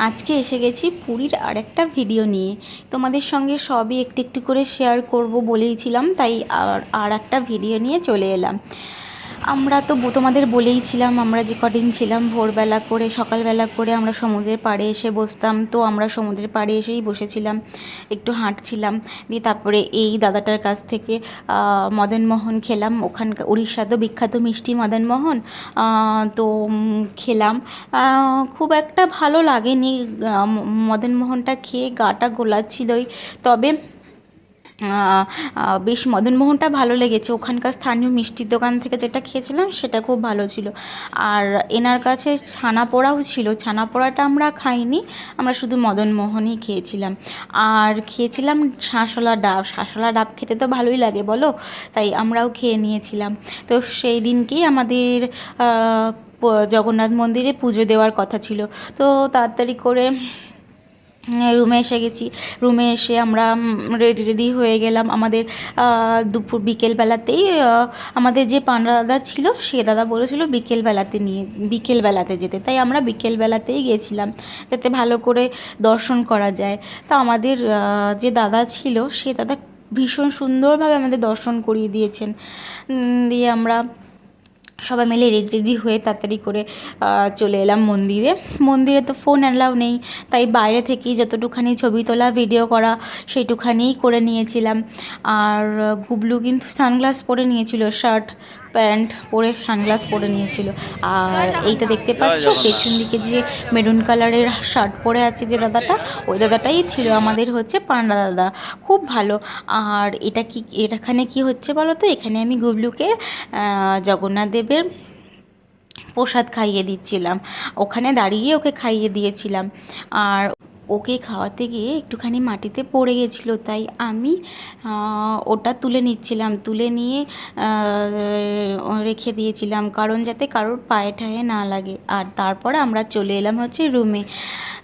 আজকে এসে গেছি পুরীর আরেকটা ভিডিও নিয়ে। তোমাদের সঙ্গে সবই একটু একটু করে শেয়ার করব বলেইছিলাম, তাই আর একটা ভিডিও নিয়ে চলে এলাম। আমরা তো তোমাদের বলেইছিলাম, আমরা যে কদিন ছিলাম ভোরবেলা করে সকালবেলা করে আমরা সমুদ্রের পাড়ে এসে বসতাম। তো আমরা সমুদ্রের পাড়ে এসেই বসেছিলাম, একটু হাঁটছিলাম। দিয়ে তারপরে এই দাদাটার কাছ থেকে মদনমোহন খেলাম। ওখানকার উড়িষ্যা তো বিখ্যাত মিষ্টি মদনমোহন, তো খেলাম। খুব একটা ভালো লাগেনি মদনমোহনটা খেয়ে, গাটা গোলাচ্ছিলই। তবে বেশ মদনমোহনটা ভালো লেগেছে। ওখানকার স্থানীয় মিষ্টির দোকান থেকে যেটা খেয়েছিলাম সেটা খুব ভালো ছিল। আর এনার কাছে ছানাপোড়াও ছিল, ছানাপোড়াটা আমরা খাইনি, আমরা শুধু মদনমোহনই খেয়েছিলাম। আর খেয়েছিলাম শাঁসওয়ালা ডাব। শাঁসওয়ালা ডাব খেতে তো ভালোই লাগে বলো, তাই আমরাও খেয়ে নিয়েছিলাম। তো সেই দিনকেই আমাদের জগন্নাথ মন্দিরে পুজো দেওয়ার কথা ছিল। তো তাড়াতাড়ি করে রুমে এসে গেছি। রুমে এসে আমরা রেডি রেডি হয়ে গেলাম। আমাদের দুপুর বিকেলবেলাতেই আমাদের যে পান্ডা দাদা ছিল সে দাদা বলেছিল বিকেলবেলাতে যেতে, তাই আমরা বিকেলবেলাতেই গেছিলাম যাতে ভালো করে দর্শন করা যায়। তা আমাদের যে দাদা ছিল সে দাদা ভীষণ সুন্দরভাবে আমাদের দর্শন করিয়ে দিয়েছেন। দিয়ে আমরা সবাই মিলে রেডি রেডি হয়ে তাড়াতাড়ি করে চলে এলাম মন্দিরে। মন্দিরে তো ফোন অ্যালাউ নেই, তাই বাইরে থেকেই যতটুখানি ছবি তোলা ভিডিও করা সেইটুখানিই করে নিয়েছিলাম। আর গুবলু কিন্তু সানগ্লাস পরে নিয়েছিল, শার্ট প্যান্ট পরে সানগ্লাস পরে নিয়েছিল। আর এইটা দেখতে পাচ্ছ পেছন দিকে যে মেরুন কালারের শার্ট পরে আছে যে দাদাটা, ওই দাদাটাই ছিল আমাদের হচ্ছে পান্ডা দাদা, খুব ভালো। আর এখানে কি হচ্ছে বলো তো, এখানে আমি গুবলুকে জগন্নাথ দেবের প্রসাদ খাইয়ে দিচ্ছিলাম, ওখানে দাঁড়িয়ে ওকে খাইয়ে দিয়েছিলাম। আর ওকে খাওয়াতে গিয়ে একটুখানি মাটিতে পড়ে গেছিলো, তাই আমি ওটা তুলে নিচ্ছিলাম, তুলে নিয়ে রেখে দিয়েছিলাম, কারণ যাতে কারোর পায়ে ঠায়ে না লাগে। আর তারপরে আমরা চলে এলাম হচ্ছে রুমে,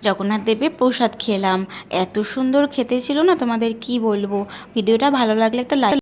জগন্নাথ দেবের প্রসাদ খেলাম। এত সুন্দর খেতে ছিল না, তোমাদের কি বলবো। ভিডিওটা ভালো লাগলে একটা লাইক